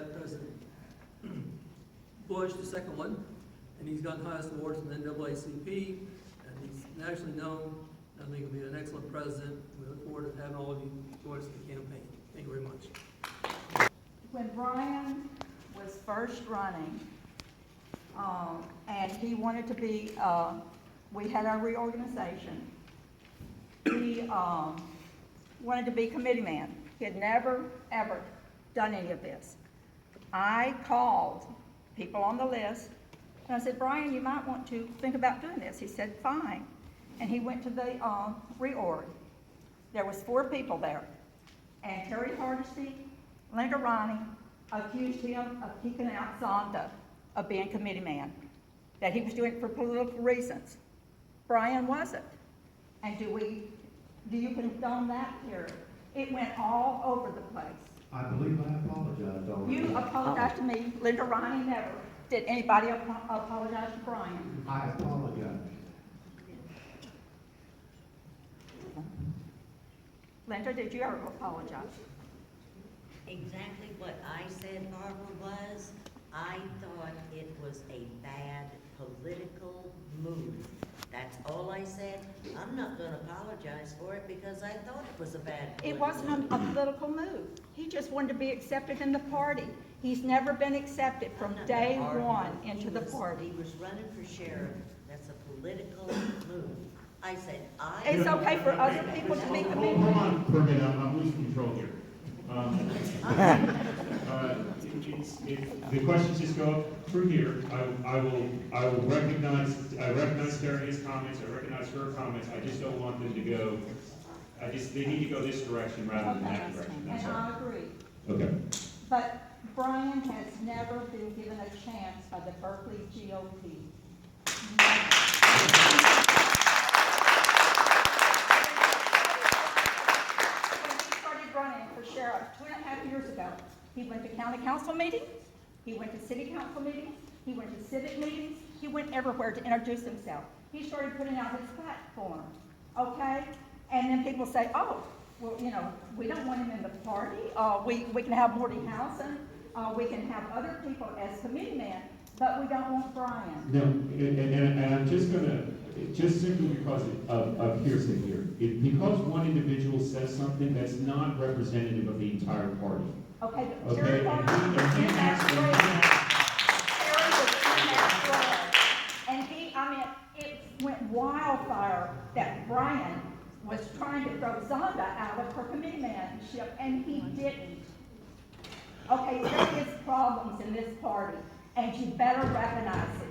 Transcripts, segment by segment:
had President Bush, the second one, and he's gotten highest awards from the NAACP, and he's nationally known. I think he'll be an excellent president. We look forward to having all of you join us in the campaign. Thank you very much. When Brian was first running, and he wanted to be, we had our reorganization. He wanted to be committee man. He had never, ever done any of this. I called people on the list, and I said, Brian, you might want to think about doing this. He said, fine. And he went to the reorg. There was 4 people there. And Terry Hardesty, Linda Ronnie, accused him of kicking out Zonda of being committee man, that he was doing it for political reasons. Brian wasn't. And do you condone that, Terry? It went all over the place. I believe I apologized already. You apologized to me. Linda Ronnie never. Did anybody apologize to Brian? I apologize. Linda, did you ever apologize? Exactly what I said, Barbara, was I thought it was a bad political move. That's all I said. I'm not going to apologize for it because I thought it was a bad political It wasn't a political move. He just wanted to be accepted in the party. He's never been accepted from day one into the party. He was running for sheriff. That's a political move. I said, It's okay for other people to be committed. Hold on for a minute, I'm losing control here. If the questions just go up through here, I will recognize Terry's comments, I recognize her comments, I just don't want them to go, they need to go this direction rather than that direction, that's And all. I agree. Okay. But Brian has never been given a chance by the Berkeley GOP. When he started running for sheriff 2.5 years ago, he went to county council meetings, he went to city council meetings, he went to civic meetings, he went everywhere to introduce himself. He started putting out his platform, okay? And then people say, oh, well, you know, we don't want him in the party. We can have Morty Housen. We can have other people as committee men, but we don't want Brian. No, and I'm just gonna, just simply because of hearsay here, because one individual says something, that's not representative of the entire party. Okay, but Okay, Terry and Hardesty was he in that has- thread. Terry was in that thread. And I mean, it went wildfire that Brian was trying to throw Zonda out of her committee manship, and he didn't. Okay, there is problems in this party, and you better recognize it.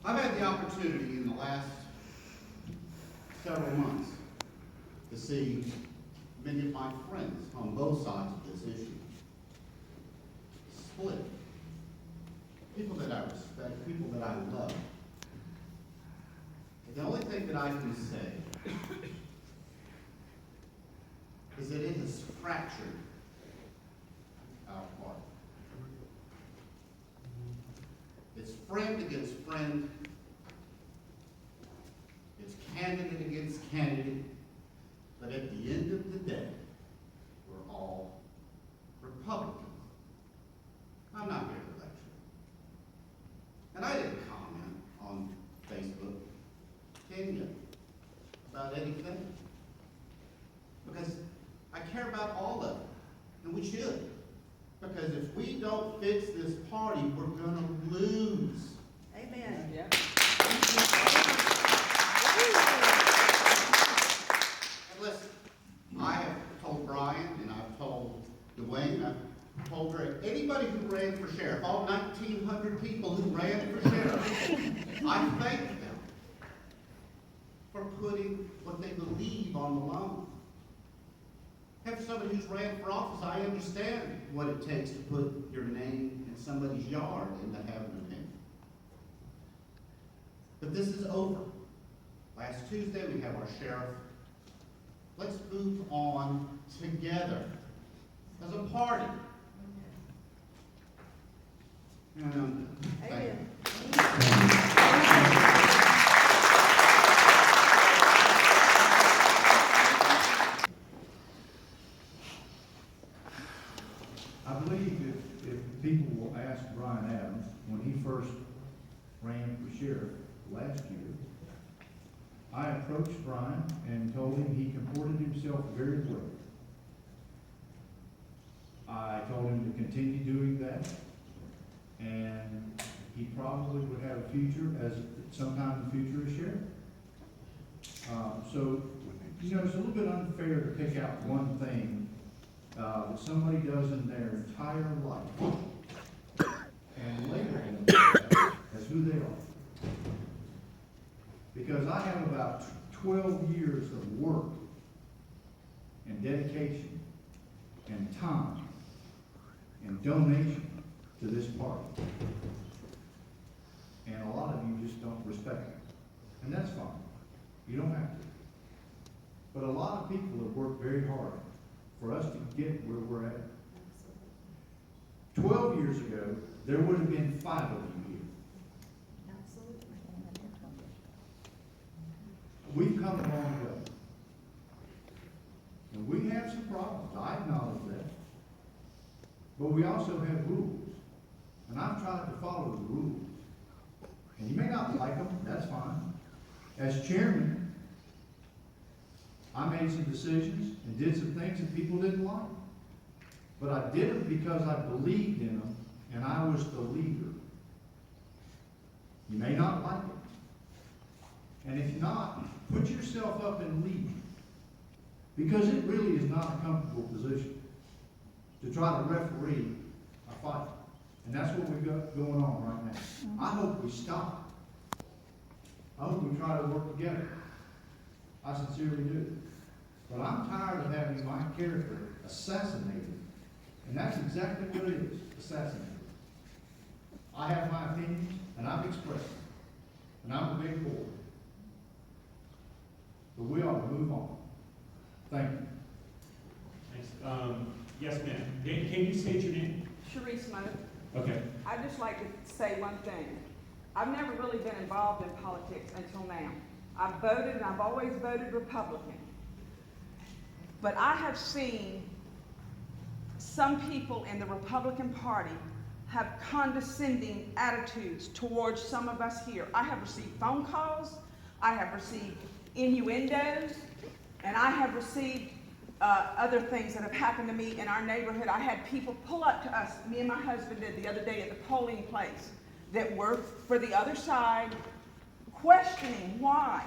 I've had the opportunity in the last several months to see many of my friends on both sides of this issue split. People that I respect, people that I love. And the only thing that I can say is that it has fractured our party. It's friend against friend. It's candidate against candidate. But at the end of the day, we're all Republicans. I'm not here for lecture. And I didn't comment on Facebook, can you, about anything. Because I care about all of it, and we should. Because if we don't fix this party, we're gonna lose. Amen. Yeah. And listen, I have told Brian, and I've told Dwayne, I've told Greg, anybody who ran for sheriff, all 1,900 people who ran for sheriff, I thank them for putting what they believe on the line. Have somebody who's ran for office, I understand what it takes to put your name in somebody's yard and to have an opinion. But this is over. Last Tuesday, we have our sheriff. Let's move on together as a party. And I'm done. Thank you. I believe if people will ask Brian Adams, when he first ran for sheriff last year, I approached Brian and told him he comported himself very well. I told him to continue doing that, and he probably would have a future as sometime in the future as sheriff. So, you know, it's a little bit unfair to pick out one thing that somebody does in their entire life and label them as who they are. Because I have about 12 years of work and dedication and time and donation to this party. And a lot of you just don't respect it. And that's fine. You don't have to. But a lot of people have worked very hard for us to get where we're at. 12 years ago, there would have been 5 of you here. We've come a long way. And we have some problems. I acknowledge that. But we also have rules. And I've tried to follow the rules. And you may not like them, that's fine. As chairman, I made some decisions and did some things that people didn't like. But I did them because I believed in them and I was the leader. You may not like it. And if not, put yourself up and lead. Because it really is not a comfortable position to try to referee a fight. And that's what we've got going on right now. I hope we stop. I hope we try to work together. I sincerely do. But I'm tired of having my character assassinated. And that's exactly what it is, assassinated. I have my opinions, and I've expressed them. And I'm a big boy. But we ought to move on. Thank you. Thanks. Yes, ma'am. Can you state your name? Sharice Smoke. Okay. I'd just like to say one thing. I've never really been involved in politics until now. I've voted, and I've always voted Republican. But I have seen some people in the Republican Party have condescending attitudes towards some of us here. I have received phone calls, I have received innuendos, and I have received other things that have happened to me in our neighborhood. I had people pull up to us, me and my husband did the other day at the polling place, that were for the other side, questioning why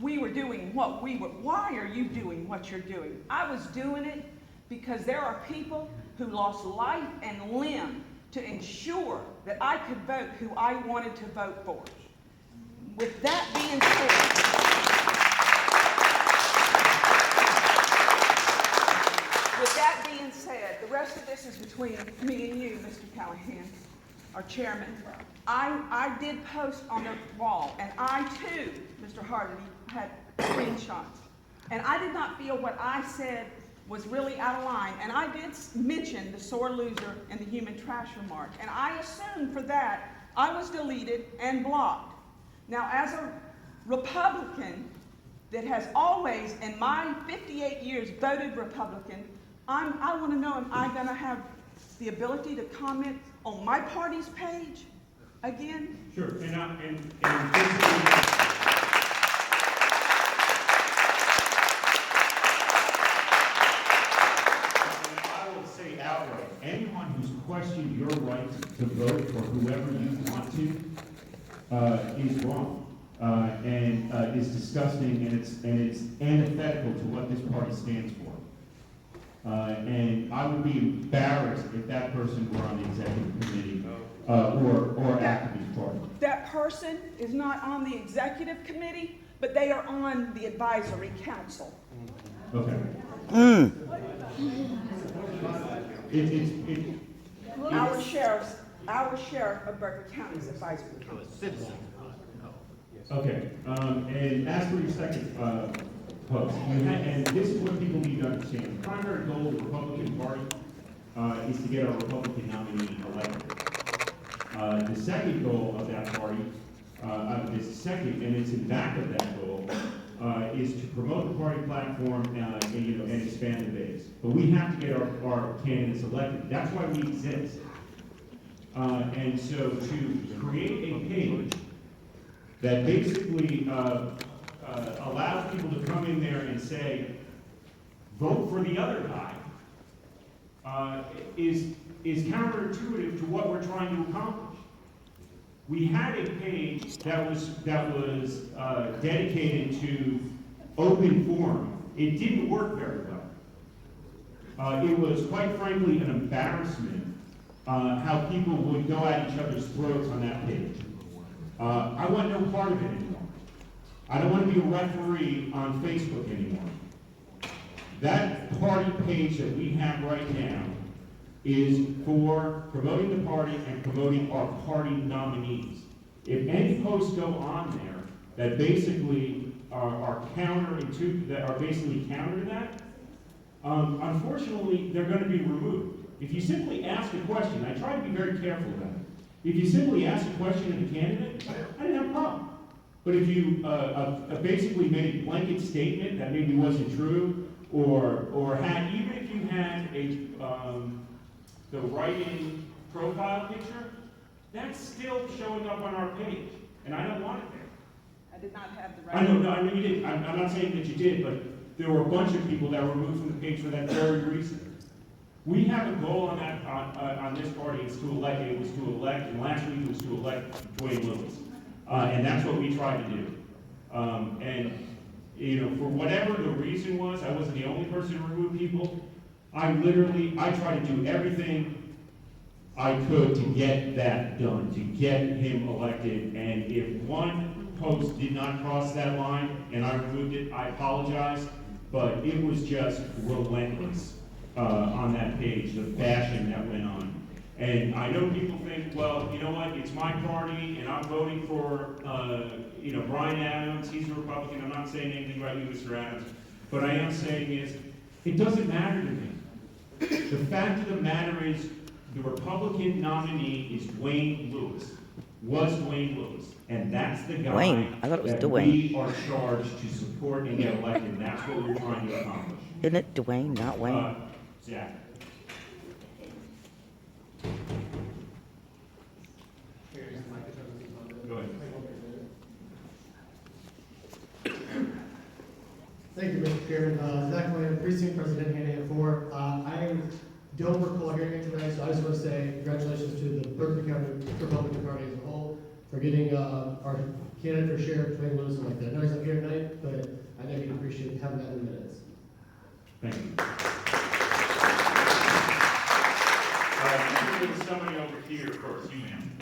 we were doing what we were. Why are you doing what you're doing? I was doing it because there are people who lost life and limb to ensure that I could vote who I wanted to vote for. With that being said, the rest of this is between me and you, Mr. Callahan, our chairman. I did post on the wall, and I too, Mr. Hardy, had screenshots. And I did not feel what I said was really out of line. And I did mention the sore loser and the human trash remark. And I assumed for that, I was deleted and blocked. Now, as a Republican that has always, in my 58 years, voted Republican, I want to know, am I going to have the ability to comment on my party's page again? Sure. I will say outright, anyone who's questioned your right to vote for whoever you want to is wrong. And is disgusting, and it's antithetical to what this party stands for. And I would be embarrassed if that person were on the executive committee or activist party. That person is not on the executive committee, but they are on the advisory council. Okay. Our sheriff of Berkeley County's advisory council. Okay, and as for your second post, and this is what people need to understand. The primary goal of the Republican Party is to get our Republican nominee elected. The second goal of that party, this second, and it's in back of that goal, is to promote the party platform, and expand the base. But we have to get our candidates elected. That's why we exist. And so to create a page that basically allows people to come in there and say, vote for the other guy, is counterintuitive to what we're trying to accomplish. We had a page that was dedicated to open forum. It didn't work very well. It was, quite frankly, an embarrassment how people would go at each other's throats on that page. I want no part of it anymore. I don't want to be a referee on Facebook anymore. That party page that we have right now is for promoting the party and promoting our party nominees. If any posts go on there that basically are counterintuitive, that are basically counter to that, unfortunately, they're going to be removed. If you simply ask a question, I try to be very careful about it. If you simply ask a question of the candidate, I didn't have a problem. But if you basically made a blanket statement that maybe wasn't true, or had, even if you had the write-in profile picture, that's still showing up on our page, and I don't want it there. I did not have the right. I know you did. I'm not saying that you did, but there were a bunch of people that were removed from the page for that very reason. We have a goal on that on this party. It's to elect. It was to elect, and last week it was to elect Dwayne Lewis, and that's what we tried to do. And you know, for whatever the reason was, I wasn't the only person to remove people. I tried to do everything I could to get that done, to get him elected. And if one post did not cross that line and I removed it, I apologize. But it was just relentless on that page, the bashing that went on. And I know people think, well, you know what, it's my party and I'm voting for, Brian Adams, he's a Republican. I'm not saying anything about you, Mr. Adams. What I am saying is, it doesn't matter to me. The fact of the matter is, the Republican nominee is Dwayne Lewis, was Dwayne Lewis. And that's the guy Wayne. I thought it was that Dwayne. we are charged to support and get elected. And that's what we're trying to accomplish. Isn't it Dwayne, not Wayne? Zach. Go ahead. Thank you, Mr. Chairman. Zach Lane, Precinct President, Hannah 4. I don't recall hearing it tonight, so I just want to say congratulations to the Berkeley County Republican Party as a whole for getting our candidate for sheriff, Dwayne Lewis, elected. I know he's not here tonight, but I know he'd appreciate having that in the minutes. Thank you. With somebody over here first, you ma'am.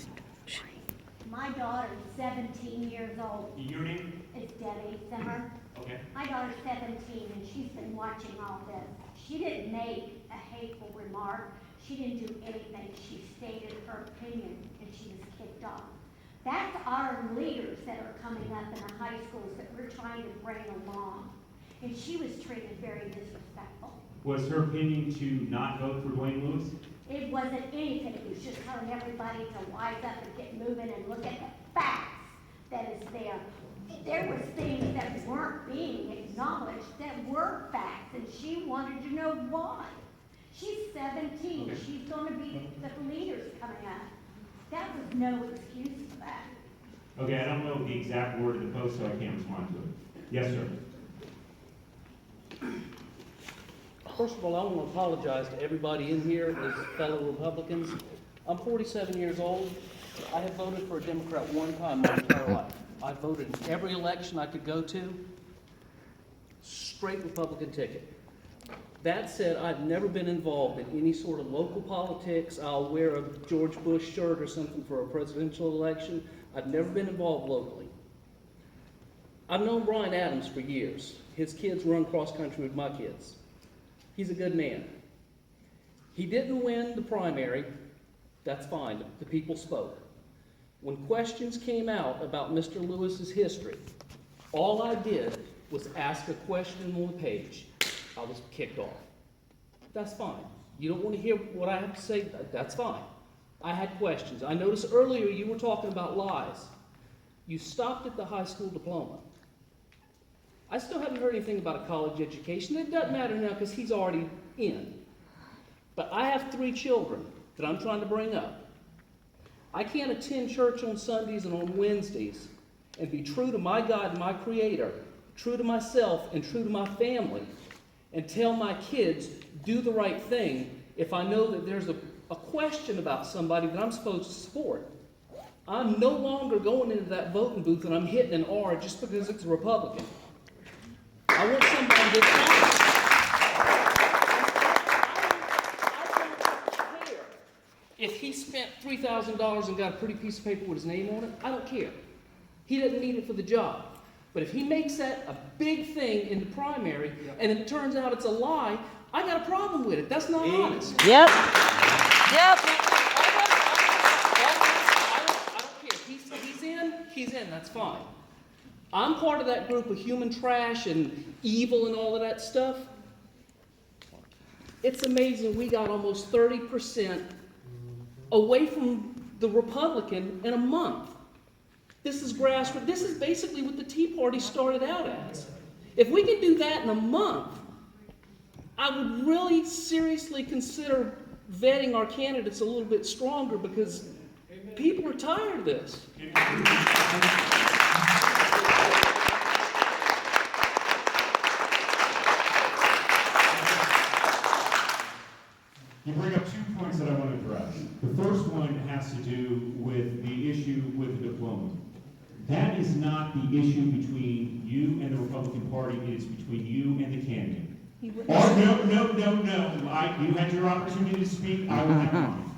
My daughter's 17 years old. Your name? It's Debbie Zimmer. Okay. My daughter's 17 and she's been watching all this. She didn't make a hateful remark. She didn't do anything. She stated her opinion and she was kicked off. That's our leaders that are coming up in the high schools that we're trying to bring along. And she was treated very disrespectful. Was her opinion to not vote for Dwayne Lewis? It wasn't anything. It was just telling everybody to wise up and get moving and look at the facts that is there. There was things that weren't being acknowledged that were facts, and she wanted to know why. She's 17. Okay. She's going to be the leaders coming up. That was no excuse for that. Okay, I don't know the exact word of the post, so I can't respond to it. Yes, sir. First of all, I want to apologize to everybody in here as fellow Republicans. I'm 47 years old. I have voted for a Democrat one time my entire life. I voted in every election I could go to, straight Republican ticket. That said, I've never been involved in any sort of local politics. I'll wear a George Bush shirt or something for a presidential election. I've never been involved locally. I've known Brian Adams for years. His kids run cross country with my kids. He's a good man. He didn't win the primary. That's fine. The people spoke. When questions came out about Mr. Lewis's history, all I did was ask a question on the page. I was kicked off. That's fine. You don't want to hear what I have to say? That's fine. I had questions. I noticed earlier you were talking about lies. You stopped at the high school diploma. I still haven't heard anything about a college education. It doesn't matter now because he's already in. But I have 3 children that I'm trying to bring up. I can't attend church on Sundays and on Wednesdays and be true to my God and my Creator, true to myself and true to my family, and tell my kids, do the right thing, if I know that there's a question about somebody that I'm supposed to support. I'm no longer going into that voting booth and I'm hitting an R just because it's a Republican. I want somebody that's honest. I don't care if he spent $3,000 and got a pretty piece of paper with his name on it. I don't care. He doesn't need it for the job. But if he makes that a big thing in the primary and it turns out it's a lie, I got a problem with it. That's not honest. Yep. Yep. I don't care. He's in, that's fine. I'm part of that group of human trash and evil and all of that stuff. It's amazing we got almost 30% away from the Republican in a month. This is grassroots. This is basically what the Tea Party started out as. If we can do that in a month, I would really seriously consider vetting our candidates a little bit stronger because people are tired of this. You bring up 2 points that I want to address. The first one has to do with the issue with the diploma. That is not the issue between you and the Republican Party. It is between you and the candidate. No. You had your opportunity to speak. I will have mine.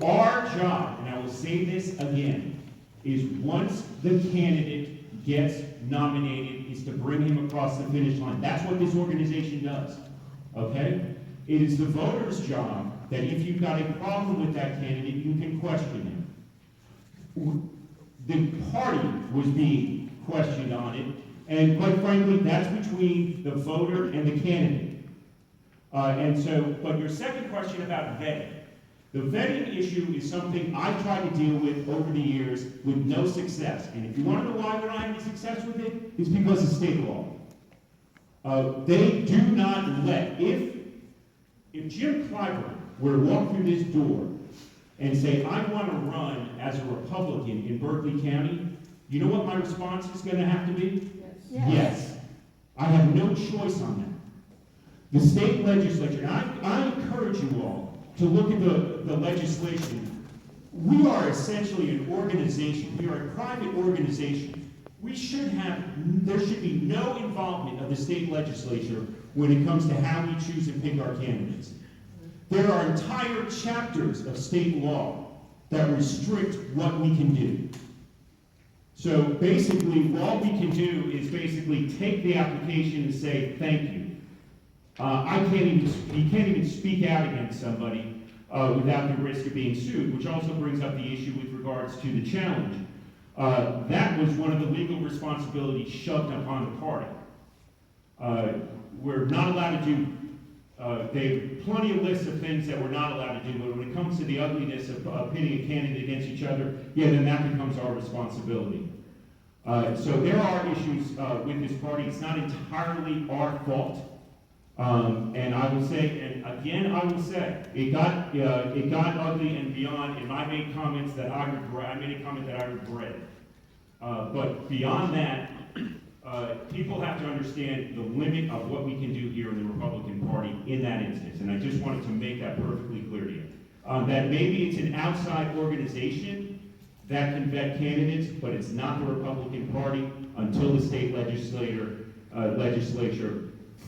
Our job, and I will say this again, is once the candidate gets nominated, is to bring him across the finish line. That's what this organization does. Okay? It is the voter's job that if you've got a problem with that candidate, you can question him. The party was being questioned on it, and quite frankly, that's between the voter and the candidate. But your second question about vetting. The vetting issue is something I've tried to deal with over the years with no success. And if you want to know why we don't have any success with it, it's because of state law. They do not let, if Jim Clyburn were to walk through this door and say, I want to run as a Republican in Berkeley County, you know what my response is going to have to be? Yes. I have no choice on that. The state legislature, and I encourage you all to look at the legislation. We are essentially an organization. We are a private organization. There should be no involvement of the state legislature when it comes to how we choose and pick our candidates. There are entire chapters of state law that restrict what we can do. So basically, all we can do is basically take the application and say, thank you. You can't even speak out against somebody without the risk of being sued, which also brings up the issue with regards to the challenge. That was one of the legal responsibilities shoved upon the party. We're not allowed to do, they have plenty of lists of things that we're not allowed to do, but when it comes to the ugliness of pitting a candidate against each other, yeah, then that becomes our responsibility. So there are issues with this party. It's not entirely our fault. And I will say, and again, I will say, it got ugly and beyond, and I made comments that I regret. I made a comment that I regret. But beyond that, people have to understand the limit of what we can do here in the Republican Party in that instance. And I just wanted to make that perfectly clear to you. That maybe it's an outside organization that can vet candidates, but it's not the Republican Party until the state legislature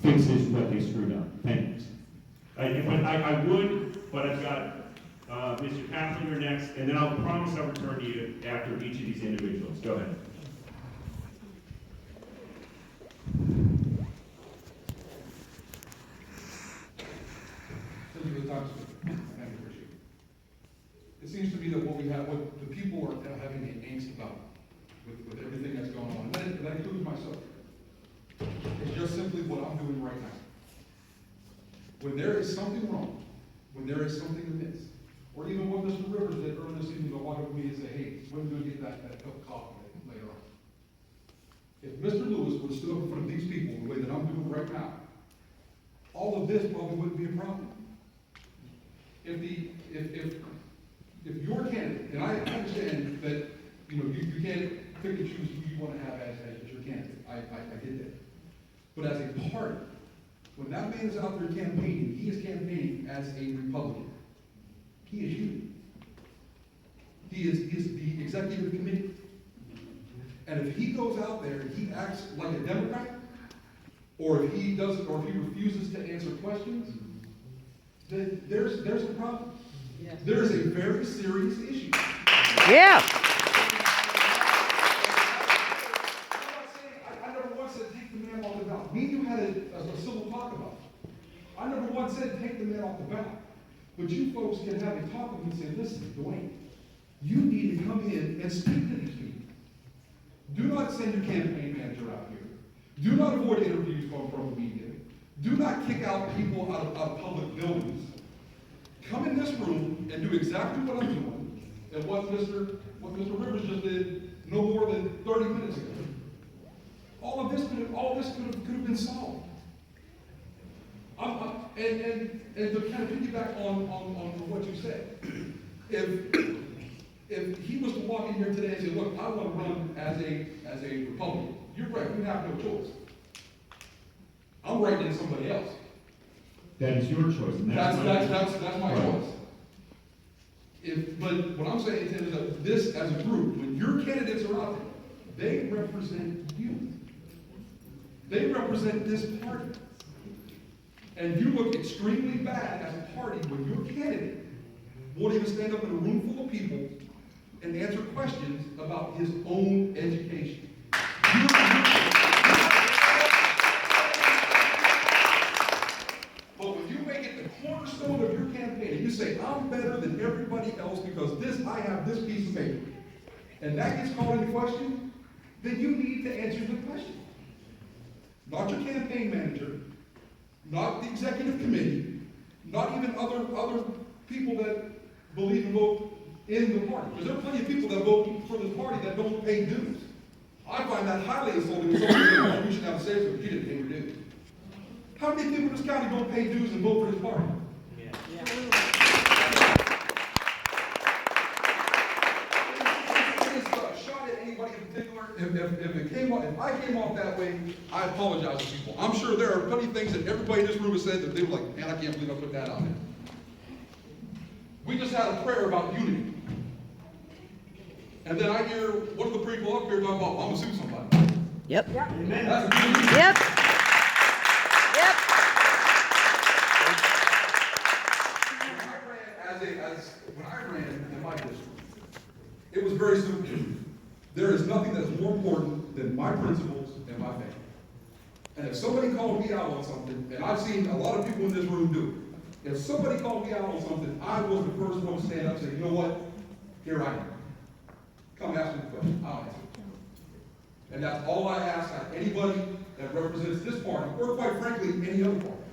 fixes what they screwed up. Thanks. I would, but I've got Mr. Pafflinger next, and then I'll promise I'll return to you after each of these individuals. Go ahead. Thank you for the time, sir. I appreciate it. It seems to me that what the people are having an angst about with everything that's going on, and that includes myself. It's just simply what I'm doing right now. When there is something wrong, when there is something amiss, or even what Mr. Rivers did earlier this evening, to walk up to me and say, hey, when do we get that cup of coffee later on? If Mr. Lewis would have stood up in front of these people the way that I'm doing right now, all of this probably wouldn't be a problem. If your candidate, and I understand that, you can't pick and choose who you want to have as your candidate. I get that. But as a party, when that man is out there campaigning, he is campaigning as a Republican. He is you. He is the executive committee. And if he goes out there and he acts like a Democrat, or if he doesn't, or if he refuses to answer questions, then there's a problem. Yes. There is a very serious issue. Yeah. I never once said take the man off the ballot. Me and you had a civil talk about it. I never once said take the man off the ballot. But you folks can have a talk with me and say, listen, Dwayne, you need to come in and speak to these people. Do not send your campaign manager out here. Do not avoid interviews from the media. Do not kick out people out of public buildings. Come in this room and do exactly what I'm doing and what Mr. Rivers just did no more than 30 minutes ago. All this could have been solved. And to kind of piggyback on what you said, if he was to walk in here today and say, look, I want to run as a Republican, you're right, we have no choice. I'm writing in somebody else. That is your choice, and That's my choice. But what I'm saying is that this, as a group, when your candidates are out there, they represent you. They represent this party. And you look extremely bad as a party when your candidate won't even stand up in a room full of people and answer questions about his own education. But when you make it the cornerstone of your campaign, and you say, I'm better than everybody else because I have this piece of paper, and that gets called into question, then you need to answer the question. Not your campaign manager, not the executive committee, not even other people that believe and vote in the party. Because there are plenty of people that vote for the party that don't pay dues. I find that highly insulting when somebody says, well, you should have a say so, but you didn't pay your dues. How many people in this county don't pay dues and vote for this party? It's a shot at anybody in particular. If I came off that way, I apologize to people. I'm sure there are plenty of things that everybody in this room has said that they were like, man, I can't believe I put that out there. We just had a prayer about unity. And then I hear one of the people up here talking about, I'm going to sue somebody. Yep. Amen. That's unity. Yep. Yep. When I ran in my district, it was very simple. There is nothing that is more important than my principles and my family. And if somebody called me out on something, and I've seen a lot of people in this room do it, if somebody called me out on something, I was the first one to stand up and say, you know what? Here I am. Come ask me a question. I'll answer it. And that's all I ask of anybody that represents this party, or quite frankly, any other party.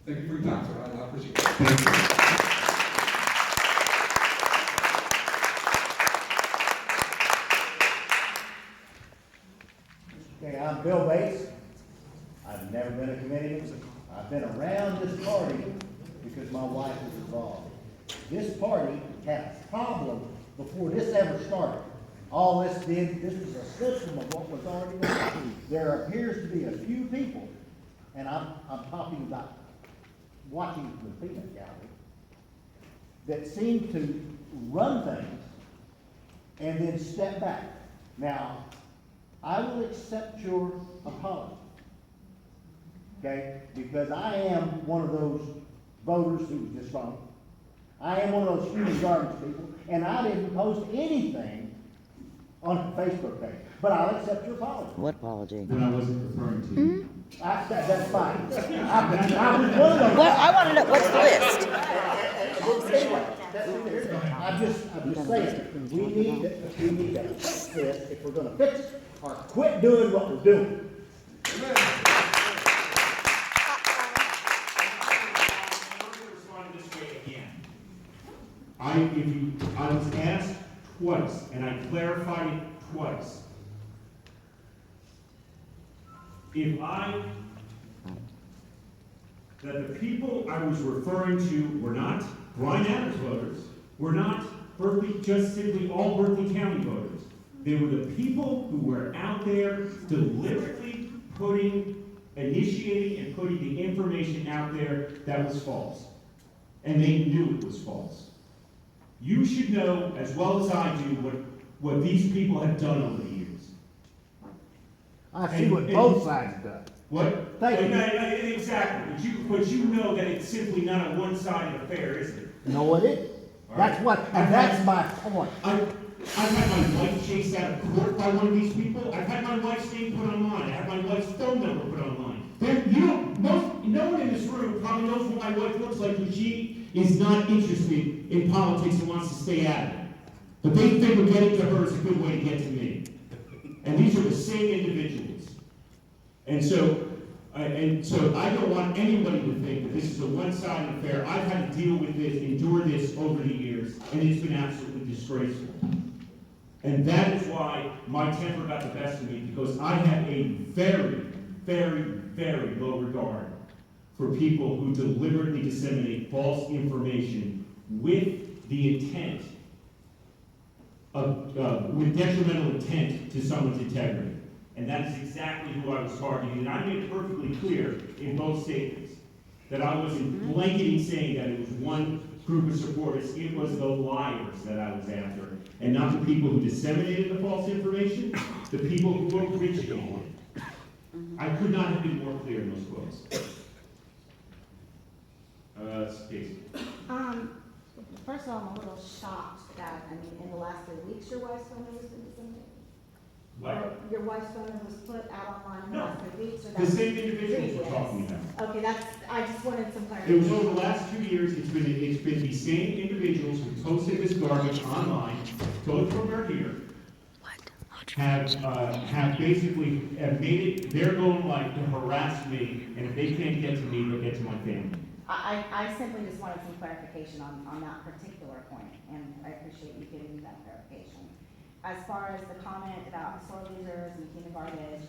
Thank you for your time, sir. I appreciate it. Thank you. Okay, I'm Bill Bates. I've never been a committeeman. I've been around this party because my wife is involved. This party had a problem before this ever started. All this was a system of what was already there. There appears to be a few people, and I'm talking about watching the peanut gallery, that seem to run things and then step back. Now, I will accept your apology, okay? Because I am one of those voters who was dishonest. I am one of those human garbage people, and I didn't post anything on the Facebook page. But I'll accept your apology. What apology? Then I wasn't referring to you. That's fine. I was one of those. Well, I want to know, what's the list? I'm just saying, we need to fix this if we're gonna fix it, or quit doing what we're doing. Let me respond this way again. I was asked twice, and I clarified it twice. That the people I was referring to were not Bryan Adams voters, were not Berkeley, just simply all Berkeley County voters. They were the people who were out there deliberately initiating and putting the information out there that was false. And they knew it was false. You should know, as well as I do, what these people have done over the years. I see what both sides have done. What? Thank you. Exactly. But you know that it's simply not a one-sided affair, is it? No, it isn't. That's what, and that's my point. I've had my wife chased out of court by one of these people. I've had my wife's name put online. I have my wife's phone number put online. No one in this room probably knows what my wife looks like, because she is not interested in politics and wants to stay out of it. But they figure getting to her is a good way to get to me. And these are the same individuals. And so I don't want anybody to think that this is a one-sided affair. I've had to deal with this, endure this over the years, and it's been absolutely disgraceful. And that is why my temper got the best of me, because I have a very, very, very low regard for people who deliberately disseminate false information with the intent with detrimental intent to someone's integrity. And that is exactly who I was targeting. And I made it perfectly clear in both statements that I wasn't blanketing saying that it was one group of supporters. It was the liars that I was after, and not the people who disseminated the false information, the people who originated it. I could not have been more clear in those quotes. Casey. First of all, I'm a little shocked that, in the last 3 weeks, your wife's phone number was put something? What? Your wife's phone number was put out online in the No. last 3 weeks, or The that's same individuals we're previous? talking about. Okay, I just wanted some It was clarification. over the last 2 years, it's been the same individuals who posted this garbage online, both from her here, have basically made it their goal in life to harass me, and if they can't get to me, they'll get to my family. I simply just wanted some clarification on that particular point, and I appreciate you giving me that clarification. As far as the comment about sore losers and king of garbage,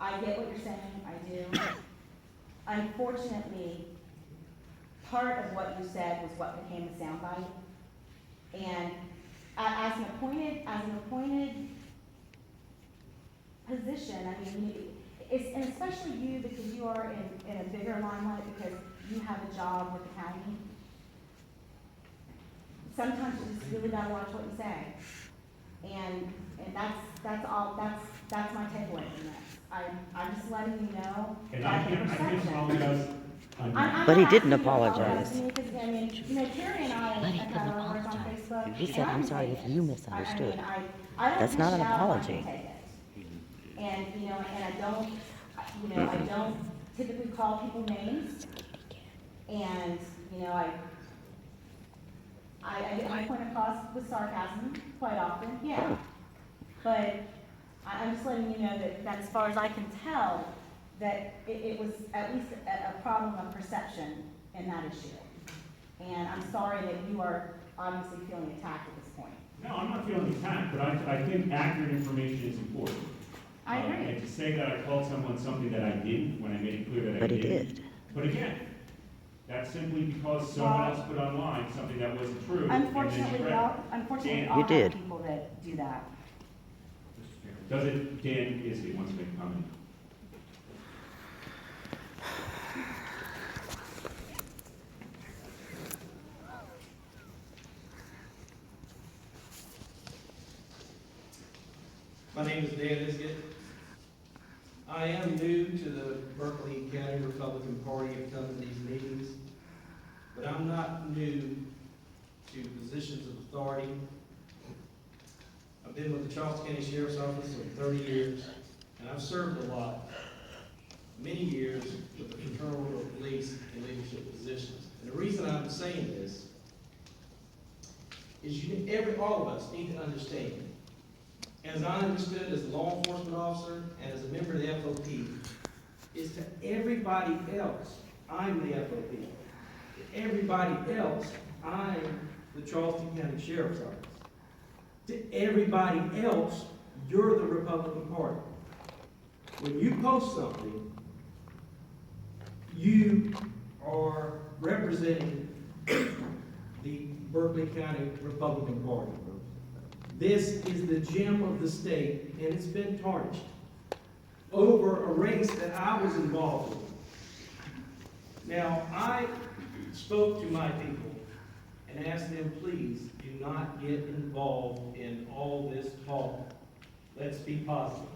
I get what you're saying, I do. Unfortunately, part of what you said was what became the soundbite. And as an appointed position, it's, and especially you, because you are in a bigger limelight, because you have a job with the county. Sometimes you just really gotta watch what you say. And that's my takeaway from this. I'm just letting you know. And that I the can't perception- apologize. I'm But he not didn't asking you to apologize. to me, 'cause, Terry and I But he have couldn't our words on apologize. Facebook. He said, and I "I'm can sorry take if it. you misunderstood." I don't That's not an dish out, I can apology. take it. And, and I don't typically call people names. And, I point across with sarcasm quite often, yeah. But I'm just letting you know that as far as I can tell, that it was at least a problem of perception in that issue. And I'm sorry that you are obviously feeling attacked at this point. No, I'm not feeling attacked, but I think accurate information is important. I agree. And to say that I called someone something that I didn't, when I made it clear that I But he didn't. did. But again, that's simply because someone Well, else put online something that wasn't true. Unfortunately, Dan, all You have did. people that do that. Dan Isley wants to make a comment. My name is Dan Iskett. I am new to the Berkeley County Republican Party. I've come to these meetings, but I'm not new to positions of authority. I've been with the Charleston County Sheriff's Office for 30 years, and I've served a lot, many years with the Fraternal of Police in leadership positions. And the reason I'm saying this is all of us need to understand, as I understood as a law enforcement officer and as a member of the FOP, is to everybody else, I'm the FOP. To everybody else, I'm the Charleston County Sheriff's Office. To everybody else, you're the Republican Party. When you post something, you are representing the Berkeley County Republican Party. This is the gem of the state, and it's been tarnished over a race that I was involved in. Now, I spoke to my people and asked them, please do not get involved in all this talk. Let's be positive.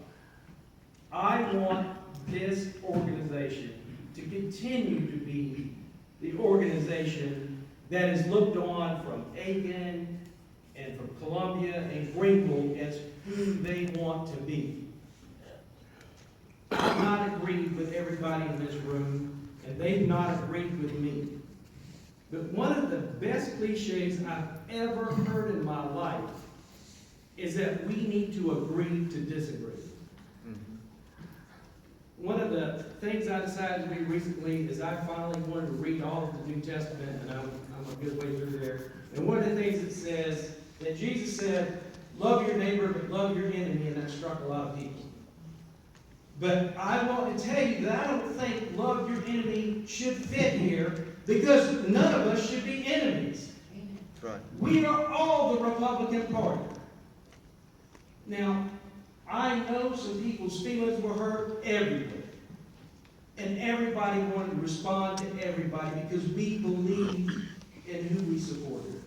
I want this organization to continue to be the organization that is looked on from Aiken and from Columbia and Greenville as who they want to be. I've not agreed with everybody in this room, and they've not agreed with me. But one of the best cliches I've ever heard in my life is that we need to agree to disagree. One of the things I decided to do recently is I finally wanted to read all of the New Testament, and I'm a good way through there. And one of the things it says, that Jesus said, love your neighbor, but love your enemy, and that struck a lot of people. But I want to tell you that I don't think love your enemy should fit here, because none of us should be enemies. That's right. We are all the Republican Party. Now, I know some people's feelings were hurt everywhere. And everybody wanted to respond to everybody because we believe in who we supported.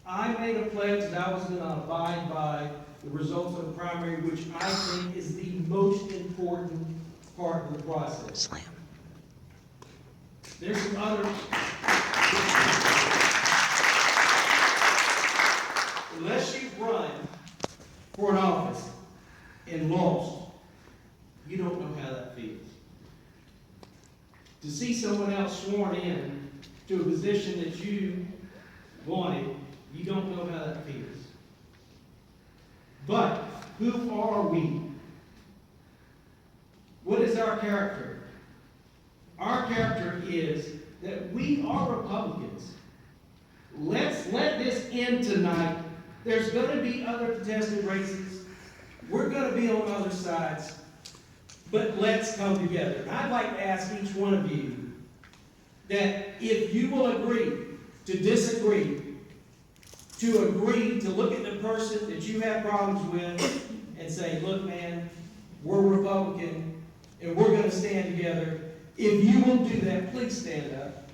I made a pledge that I was going to abide by the results of the primary, which I think is the most important part of the process. Slam. There's some other... Unless you've run for an office and lost, you don't know how that feels. To see someone else sworn in to a position that you wanted, you don't know how that feels. But who are we? What is our character? Our character is that we are Republicans. Let's let this end tonight. There's going to be other contested races. We're going to be on other sides. But let's come together. And I'd like to ask each one of you that if you will agree to disagree, to agree to look at the person that you have problems with and say, look, man, we're Republican and we're going to stand together. If you will do that, please stand up.